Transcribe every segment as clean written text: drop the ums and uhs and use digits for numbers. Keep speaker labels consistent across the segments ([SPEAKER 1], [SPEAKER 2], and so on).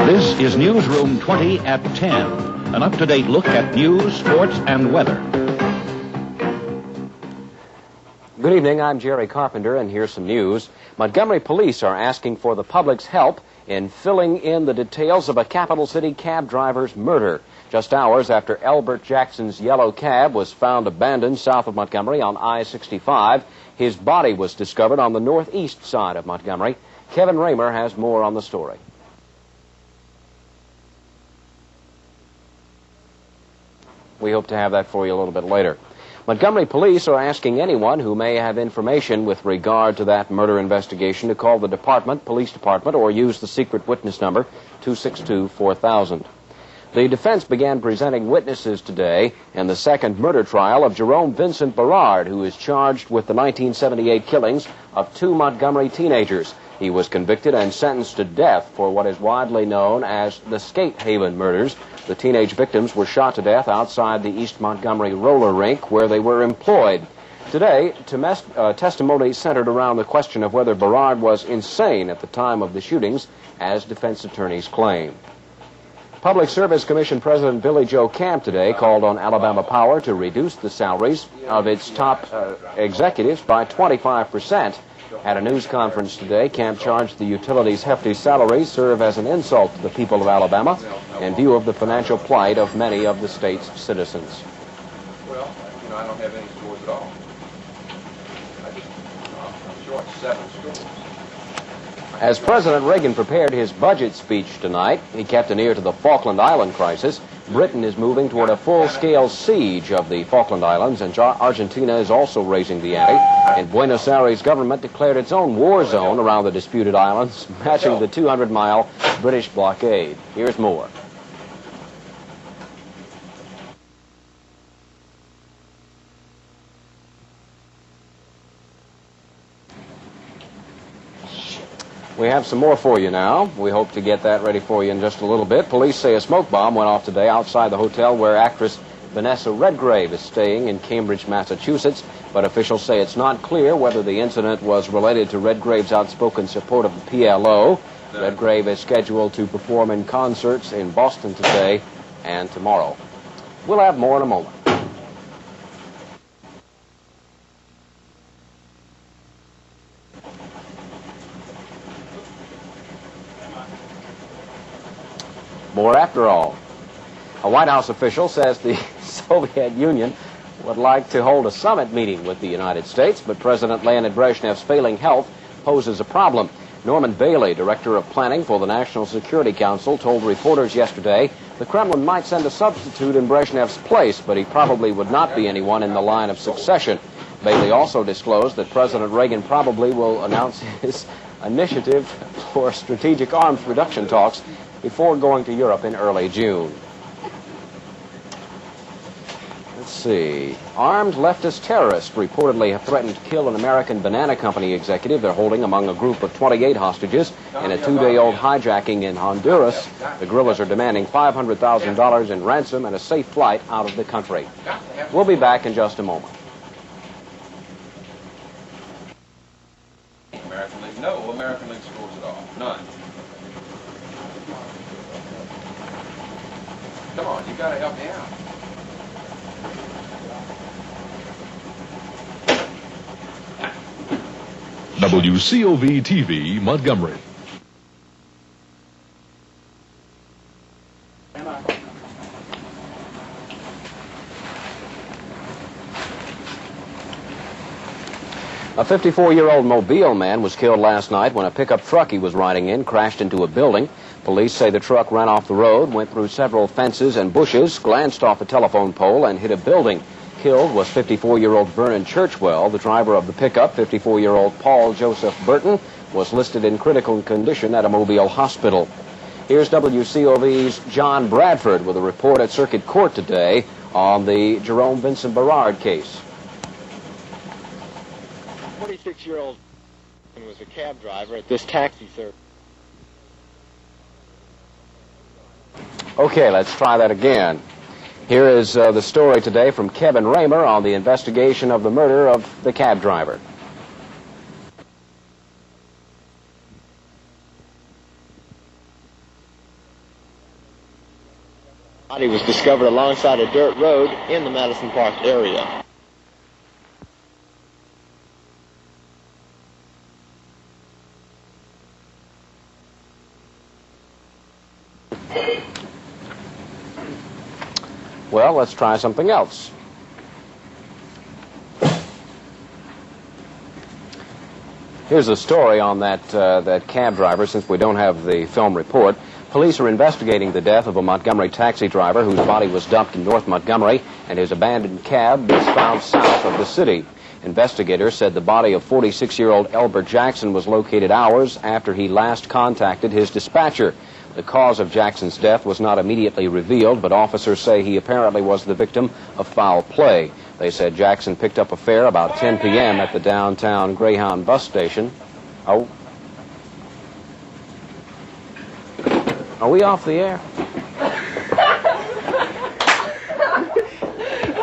[SPEAKER 1] This is Newsroom 20 at 10, an up-to-date look at news, sports, and weather.
[SPEAKER 2] Good evening, I'm Jerry Carpenter, and here's some news. Montgomery police are asking for the public's help in filling in the details of a capital city cab driver's murder. Just hours after Elbert Jackson's yellow cab was found abandoned south of Montgomery on I-65, his body was discovered on the northeast side of Montgomery. Kevin Raymer has more on the story. We hope to have that for you a little bit later. Montgomery police are asking anyone who may have information with regard to that murder investigation to call the police department, or use the secret witness number 262-4000. The defense began presenting witnesses today in the second murder trial of Jerome Vincent Berard, who is charged with the 1978 killings of 2 Montgomery teenagers. He was convicted and sentenced to death for what is widely known as the Skate Haven murders. The teenage victims were shot to death outside the East Montgomery roller rink where they were employed. Today, testimony centered around the question of whether Berard was insane at the time of the shootings, as defense attorneys claim. Public Service Commission President Billy Joe Camp today called on Alabama Power to reduce the salaries of its top executives by 25%. At a news conference today, Camp charged the utility's hefty salaries serve as an insult to the people of Alabama in view of the financial plight of many of the state's citizens.
[SPEAKER 3] Well, I don't have any scores at all. I'm short 7 scores.
[SPEAKER 2] As President Reagan prepared his budget speech tonight, he kept an ear to the Falkland Island crisis. Britain is moving toward a full-scale siege of the Falkland Islands, and Argentina is also raising the ante. And Buenos Aires government declared its own war zone around the disputed islands, matching the 200-mile British blockade. Here's more. We have some more for you now. We hope to get that ready for you in just a little bit. Police say a smoke bomb went off today outside the hotel where actress Vanessa Redgrave is staying in Cambridge, Massachusetts, but officials say it's not clear whether the incident was related to Redgrave's outspoken support of the PLO. Redgrave is scheduled to perform in concerts in Boston today and tomorrow. We'll have more in a moment. More after all. A White House official says the Soviet Union would like to hold a summit meeting with the United States, but President Leonid Brezhnev's failing health poses a problem. Norman Bailey, director of planning for the National Security Council, told reporters yesterday the Kremlin might send a substitute in Brezhnev's place, but he probably would not be anyone in the line of succession. Bailey also disclosed that President Reagan probably will announce his initiative for strategic arms reduction talks before going to Europe in early June. Let's see. Armed leftist terrorists reportedly have threatened to kill an American banana company executive they're holding among a group of 28 hostages in a 2-day-old hijacking in Honduras. The guerrillas are demanding $500,000 in ransom and a safe flight out of the country. We'll be back in just a moment.
[SPEAKER 3] No American League scores at all. None. Come on, you got to help me out.
[SPEAKER 4] WCOV-TV, Montgomery.
[SPEAKER 2] A 54-year-old Mobile man was killed last night when a pickup truck he was riding in crashed into a building. Police say the truck ran off the road, went through several fences and bushes, glanced off a telephone pole, and hit a building. Killed was 54-year-old Vernon Churchwell. The driver of the pickup, 54-year-old Paul Joseph Burton, was listed in critical condition at a Mobile hospital. Here's WCOV's John Bradford with a report at Circuit Court today on the Jerome Vincent Berard case.
[SPEAKER 5] 46-year-old was a cab driver at this taxi service.
[SPEAKER 2] Okay, let's try that again. Here is the story today from Kevin Raymer on the investigation of the murder of the cab driver.
[SPEAKER 5] Body was discovered alongside a dirt road in the Madison Park area.
[SPEAKER 2] Well, let's try something else. Here's a story on that cab driver, since we don't have the film report. Police are investigating the death of a Montgomery taxi driver whose body was dumped in North Montgomery, and his abandoned cab was found south of the city. Investigators said the body of 46-year-old Elbert Jackson was located hours after he last contacted his dispatcher. The cause of Jackson's death was not immediately revealed, but officers say he apparently was the victim of foul play. They said Jackson picked up a fare about 10 p.m. at the downtown Greyhound bus station. Oh. Are we off the air?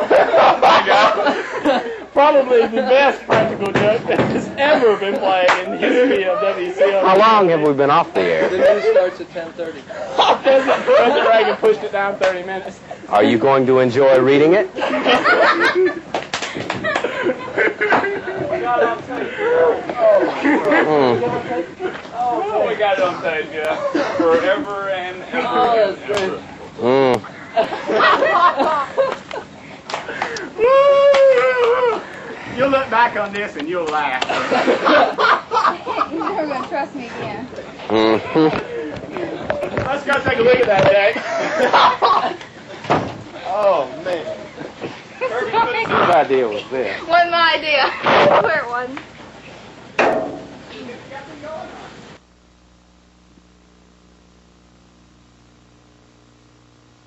[SPEAKER 4] Oh my God. Probably the best practical joke that has ever been played in the history of WCOV.
[SPEAKER 2] How long have we been off the air?
[SPEAKER 6] The news starts at 10:30.
[SPEAKER 4] President Reagan pushed it down 30 minutes.
[SPEAKER 2] Are you going to enjoy reading it?
[SPEAKER 4] Oh, we got it on tape, yeah. Forever and ever.
[SPEAKER 6] Oh, that's great.
[SPEAKER 4] You'll look back on this and you'll laugh.
[SPEAKER 7] You're never going to trust me again.
[SPEAKER 4] Let's go take a look at that deck. Oh, man.
[SPEAKER 2] Whose idea was this?
[SPEAKER 7] Wasn't my idea. I swear it wasn't.